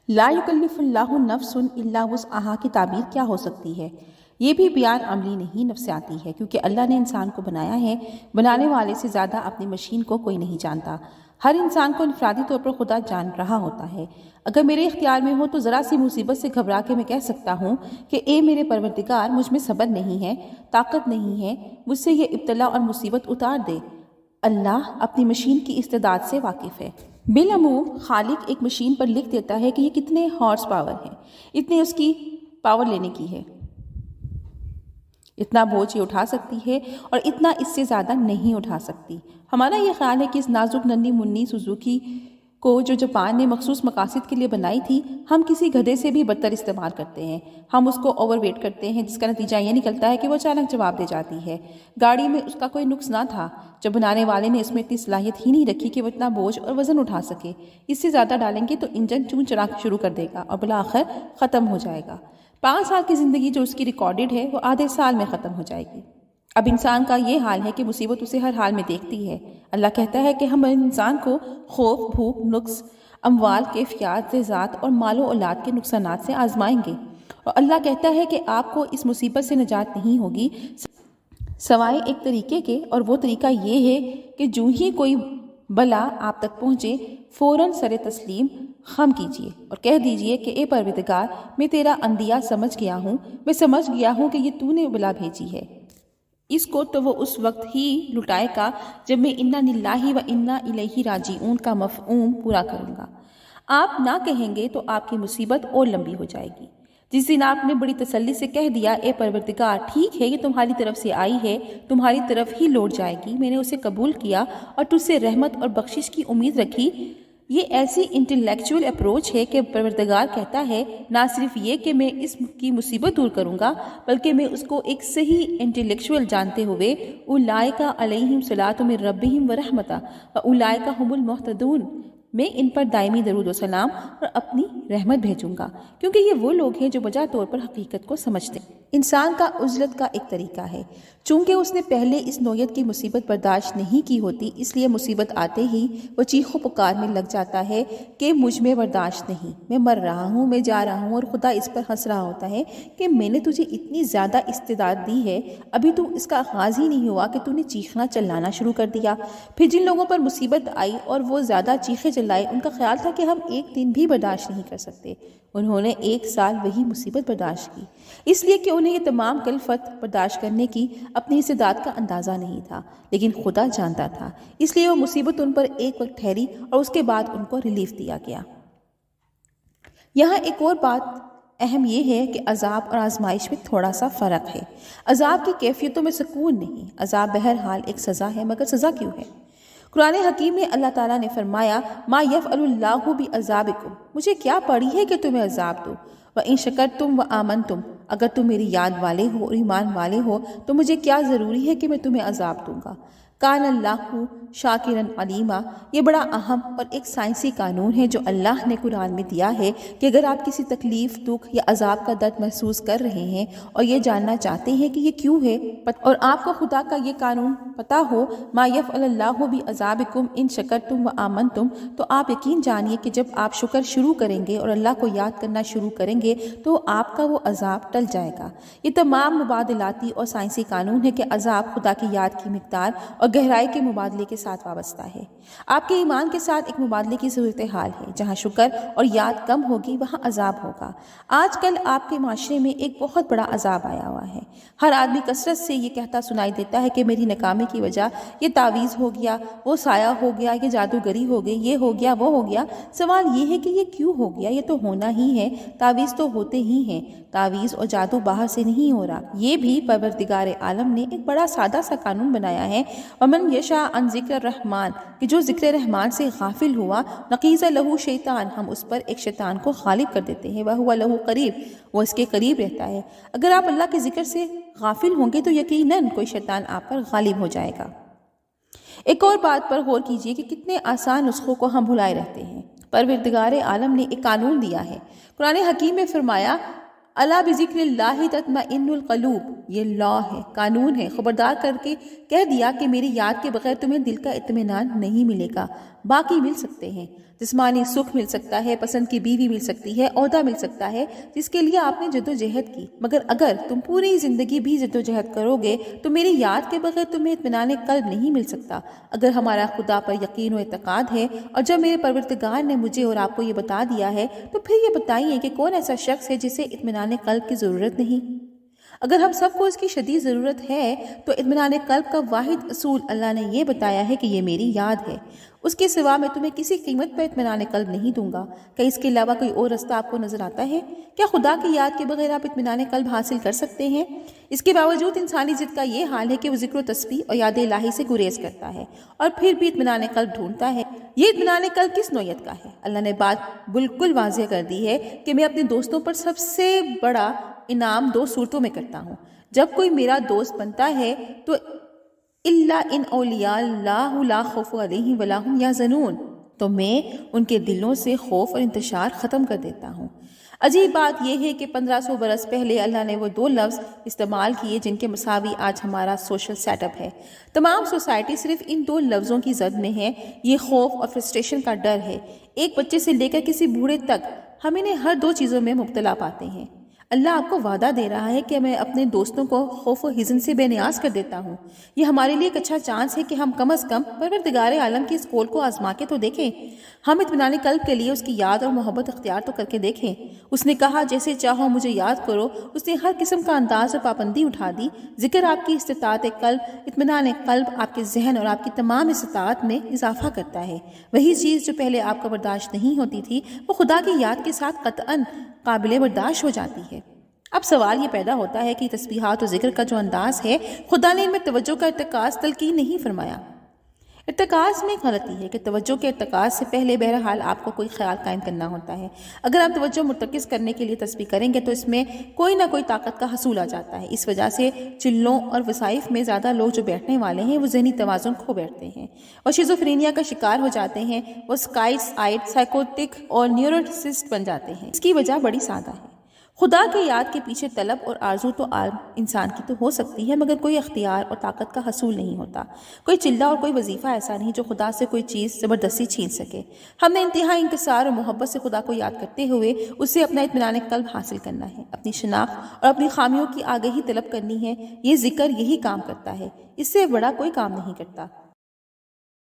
لا یکلف اللہ نفس الا وسعہا کی تعبیر کیا ہو سکتی ہے؟ یہ بھی بیان عملی نہیں نفسیاتی ہے، کیونکہ اللہ نے انسان کو بنایا ہے، بنانے والے سے زیادہ اپنی مشین کو کوئی نہیں جانتا۔ ہر انسان کو انفرادی طور پر خدا جان رہا ہوتا ہے۔ اگر میرے اختیار میں ہو تو ذرا سی مصیبت سے گھبرا کے میں کہہ سکتا ہوں کہ اے میرے پروردگار، مجھ میں صبر نہیں ہے، طاقت نہیں ہے، مجھ سے یہ ابتلا اور مصیبت اتار دے۔ اللہ اپنی مشین کی استعداد سے واقف ہے۔ بالعموم خالق ایک مشین پر لکھ دیتا ہے کہ یہ کتنے ہارس پاور ہے، اتنے اس کی پاور لینے کی ہے، اتنا بوجھ یہ اٹھا سکتی ہے اور اتنا اس سے زیادہ نہیں اٹھا سکتی۔ ہمارا یہ خیال ہے کہ اس نازک ننھی منی سوزوکی کو جو جاپان نے مخصوص مقاصد کے لیے بنائی تھی، ہم کسی گدھے سے بھی بدتر استعمال کرتے ہیں۔ ہم اس کو اوور ویٹ کرتے ہیں، جس کا نتیجہ یہ نکلتا ہے کہ وہ اچانک جواب دے جاتی ہے۔ گاڑی میں اس کا کوئی نقص نہ تھا، جب بنانے والے نے اس میں اتنی صلاحیت ہی نہیں رکھی کہ وہ اتنا بوجھ اور وزن اٹھا سکے۔ اس سے زیادہ ڈالیں گے تو انجن چون چرا شروع کر دے گا اور بالآخر ختم ہو جائے گا۔ 5 سال کی زندگی جو اس کی ریکارڈڈ ہے، وہ آدھے سال میں ختم ہو جائے گی۔ اب انسان کا یہ حال ہے کہ مصیبت اسے ہر حال میں دیکھتی ہے۔ اللہ کہتا ہے کہ ہم انسان کو خوف، بھوک، نقص، اموال، کیفیات، ذات اور مال و اولاد کے نقصانات سے آزمائیں گے، اور اللہ کہتا ہے کہ آپ کو اس مصیبت سے نجات نہیں ہوگی سوائے ایک طریقے کے، اور وہ طریقہ یہ ہے کہ جو ہی کوئی بلا آپ تک پہنچے فوراً سر تسلیم خم کیجیے اور کہہ دیجیے کہ اے پروردگار، میں تیرا اندیا سمجھ گیا ہوں، میں سمجھ گیا ہوں کہ یہ تو نے بلا بھیجی ہے۔ اس کو تو وہ اس وقت ہی لٹائے گا جب میں انا للہ و انا الیہ راجعون کا مفہوم پورا کروں گا۔ آپ نہ کہیں گے تو آپ کی مصیبت اور لمبی ہو جائے گی۔ جس دن آپ نے بڑی تسلی سے کہہ دیا اے پروردگار، ٹھیک ہے، یہ تمہاری طرف سے آئی ہے، تمہاری طرف ہی لوٹ جائے گی، میں نے اسے قبول کیا اور تجھ سے رحمت اور بخشش کی امید رکھی، یہ ایسی انٹلیکچوئل اپروچ ہے کہ پروردگار کہتا ہے نہ صرف یہ کہ میں اس کی مصیبت دور کروں گا، بلکہ میں اس کو ایک صحیح انٹلیکچوئل جانتے ہوئے اولئک علیہم صلاۃ من ربہم ورحمۃ واولئک ھم المہتدون، میں ان پر دائمی درود و سلام اور اپنی رحمت بھیجوں گا، کیونکہ یہ وہ لوگ ہیں جو بجا طور پر حقیقت کو سمجھتے ہیں۔ انسان کا عزلت کا ایک طریقہ ہے، چونکہ اس نے پہلے اس نوعیت کی مصیبت برداشت نہیں کی ہوتی، اس لیے مصیبت آتے ہی وہ چیخ و پکار میں لگ جاتا ہے کہ مجھ میں برداشت نہیں، میں مر رہا ہوں، میں جا رہا ہوں، اور خدا اس پر ہنس رہا ہوتا ہے کہ میں نے تجھے اتنی زیادہ استعداد دی ہے، ابھی تو اس کا آغاز ہی نہیں ہوا کہ تو نے چیخنا چلانا شروع کر دیا۔ پھر جن لوگوں پر مصیبت آئی اور وہ زیادہ چیخے چلائے، ان کا خیال تھا کہ ہم ایک دن بھی برداشت نہیں کر سکتے، انہوں نے 1 سال وہی مصیبت برداشت کی، اس لیے کہ انہیں یہ تمام کلفت برداشت کرنے کی اپنی استعداد کا اندازہ نہیں تھا، لیکن خدا جانتا تھا، اس لیے وہ مصیبت ان پر ایک وقت ٹھہری اور اس کے بعد ان کو ریلیف دیا گیا۔ یہاں ایک اور بات اہم یہ ہے کہ عذاب اور آزمائش میں تھوڑا سا فرق ہے۔ عذاب کی کیفیتوں میں سکون نہیں، عذاب بہرحال ایک سزا ہے، مگر سزا کیوں ہے؟ قرآن حکیم میں اللہ تعالیٰ نے فرمایا ما یفعل اللہ بعذابکم، مجھے کیا پڑی ہے کہ تمہیں عذاب دوں، وَإِن شَكَرْتُمْ وَآمَنْتُمْ، اگر تم میری یاد والے ہو اور ایمان والے ہو تو مجھے کیا ضروری ہے کہ میں تمہیں عذاب دوں گا۔ کان اللہ شاکرن علیما، یہ بڑا اہم اور ایک سائنسی قانون ہے جو اللہ نے قرآن میں دیا ہے کہ اگر آپ کسی تکلیف، دکھ یا عذاب کا درد محسوس کر رہے ہیں اور یہ جاننا چاہتے ہیں کہ یہ کیوں ہے، اور آپ کو خدا کا یہ قانون پتہ ہو ما یفعل اللہ بعذابکم ان شکرتم وآمنتم، تو آپ یقین جانیے کہ جب آپ شکر شروع کریں گے اور اللہ کو یاد کرنا شروع کریں گے تو آپ کا وہ عذاب ٹل جائے گا۔ یہ تمام مبادلاتی اور سائنسی قانون ہے کہ عذاب خدا کی یاد کی مقدار اور گہرائی کے مبادلے کے ساتھ وابستہ ہے۔ آپ کے ایمان کے ساتھ ایک مبادلے کی صورتحال ہے، جہاں شکر اور یاد کم ہوگی وہاں عذاب ہوگا۔ آج کل آپ کے معاشرے میں ایک بہت بڑا عذاب آیا ہوا ہے۔ ہر آدمی کثرت سے یہ کہتا سنائی دیتا ہے کہ میری ناکامی کی وجہ یہ تعویذ ہو گیا، وہ سایہ ہو گیا، یہ جادوگری ہو گئی، یہ ہو گیا، وہ ہو گیا۔ سوال یہ ہے کہ یہ کیوں ہو گیا؟ یہ تو ہونا ہی ہے، تعویذ تو ہوتے ہی ہیں، تعویذ اور جادو باہر سے نہیں ہو رہا۔ یہ بھی پروردگار عالم نے ایک بڑا سادہ سا قانون بنایا ہے، ومن یشاء عن ذکر الرحمن، کہ جو ذکر رحمان سے غافل ہوا نقیض لہو شیطان، ہم اس پر ایک شیطان کو غالب کر دیتے ہیں، وہو لہو قریب، وہ اس کے قریب رہتا ہے۔ اگر آپ اللہ کے ذکر سے غافل ہوں گے تو یقیناً کوئی شیطان آپ پر غالب ہو جائے گا۔ ایک اور بات پر غور کیجئے کہ کتنے آسان نسخوں کو ہم بھلائے رہتے ہیں۔ پروردگار عالم نے ایک قانون دیا ہے، قرآن حکیم میں فرمایا الا بذکر اللہ تطمئن القلوب، یہ لا ہے، قانون ہے، خبردار کر کے کہہ دیا کہ میری یاد کے بغیر تمہیں دل کا اطمینان نہیں ملے گا۔ باقی مل سکتے ہیں، جسمانی سکھ مل سکتا ہے، پسند کی بیوی مل سکتی ہے، عہدہ مل سکتا ہے جس کے لیے آپ نے جدوجہد کی، مگر اگر تم پوری زندگی بھی جدوجہد کرو گے تو میری یاد کے بغیر تمہیں اطمینان قلب نہیں مل سکتا۔ اگر ہمارا خدا پر یقین و اعتقاد ہے اور جب میرے پروردگار نے مجھے اور آپ کو یہ بتا دیا ہے تو پھر یہ بتائیے کہ کون ایسا شخص ہے جسے اطمینان قلب کی ضرورت نہیں؟ اگر ہم سب کو اس کی شدید ضرورت ہے تو اطمینان قلب کا واحد اصول اللہ نے یہ بتایا ہے کہ یہ میری یاد ہے، اس کے سوا میں تمہیں کسی قیمت پر اطمینان قلب نہیں دوں گا۔ کیا اس کے علاوہ کوئی اور رستہ آپ کو نظر آتا ہے؟ کیا خدا کی یاد کے بغیر آپ اطمینان قلب حاصل کر سکتے ہیں؟ اس کے باوجود انسانی ضد کا یہ حال ہے کہ وہ ذکر و تسبیح اور یاد الہی سے گریز کرتا ہے اور پھر بھی اطمینان قلب ڈھونڈتا ہے۔ یہ اطمینان قلب کس نوعیت کا ہے؟ اللہ نے بات بالکل واضح کر دی ہے کہ میں اپنے دوستوں پر سب سے بڑا انعام دو صورتوں میں کرتا ہوں۔ جب کوئی میرا دوست بنتا ہے تو اللہ ان اولیاء اللہ لا خوف علیہم ولا ہم یحزنون، تو میں ان کے دلوں سے خوف اور انتشار ختم کر دیتا ہوں۔ عجیب بات یہ ہے کہ 1500 برس پہلے اللہ نے وہ دو لفظ استعمال کیے جن کے مساوی آج ہمارا سوشل سیٹ اپ ہے۔ تمام سوسائٹی صرف ان دو لفظوں کی زد میں ہے۔ یہ خوف اور فرسٹریشن کا ڈر ہے۔ ایک بچے سے لے کر کسی بوڑھے تک ہم انہیں ہر دو چیزوں میں مبتلا پاتے ہیں۔ اللہ آپ کو وعدہ دے رہا ہے کہ میں اپنے دوستوں کو خوف و حزن سے بے نیاز کر دیتا ہوں۔ یہ ہمارے لیے ایک اچھا چانس ہے کہ ہم کم از کم پروردگار عالم کی اس قول کو آزما کے تو دیکھیں۔ ہم اطمینان قلب کے لیے اس کی یاد اور محبت اختیار تو کر کے دیکھیں۔ اس نے کہا جیسے چاہو مجھے یاد کرو۔ اس نے ہر قسم کا انداز اور پابندی اٹھا دی۔ ذکر آپ کی استطاعت قلب، اطمینان قلب آپ کے ذہن اور آپ کی تمام استطاعت میں اضافہ کرتا ہے۔ وہی چیز جو پہلے آپ کا برداشت نہیں ہوتی تھی وہ خدا کی یاد کے ساتھ قطعاً قابل برداشت ہو جاتی ہے۔ اب سوال یہ پیدا ہوتا ہے کہ تسبیحات و ذکر کا جو انداز ہے خدا نے ان میں توجہ کا ارتکاز تلقین نہیں فرمایا۔ ارتکاز میں غلطی ہے کہ توجہ کے ارتکاز سے پہلے بہرحال آپ کو کوئی خیال قائم کرنا ہوتا ہے۔ اگر آپ توجہ مرتکز کرنے کے لیے تسبیح کریں گے تو اس میں کوئی نہ کوئی طاقت کا حصول آ جاتا ہے۔ اس وجہ سے چلوں اور وظائف میں زیادہ لوگ جو بیٹھنے والے ہیں وہ ذہنی توازن کھو بیٹھتے ہیں اور شیزوفرینیا کا شکار ہو جاتے ہیں۔ وہ سائیکوٹک اور نیوروٹسسٹ بن جاتے ہیں۔ اس کی وجہ بڑی سادہ ہے۔ خدا کی یاد کے پیچھے طلب اور آرزو تو عام انسان کی تو ہو سکتی ہے، مگر کوئی اختیار اور طاقت کا حصول نہیں ہوتا۔ کوئی چلہ اور کوئی وظیفہ ایسا نہیں جو خدا سے کوئی چیز زبردستی چھین سکے۔ ہم نے انتہائی انکسار اور محبت سے خدا کو یاد کرتے ہوئے اس سے اپنا اطمینان قلب حاصل کرنا ہے، اپنی شناخت اور اپنی خامیوں کی آگہی طلب کرنی ہے۔ یہ ذکر یہی کام کرتا ہے، اس سے بڑا کوئی کام نہیں کرتا۔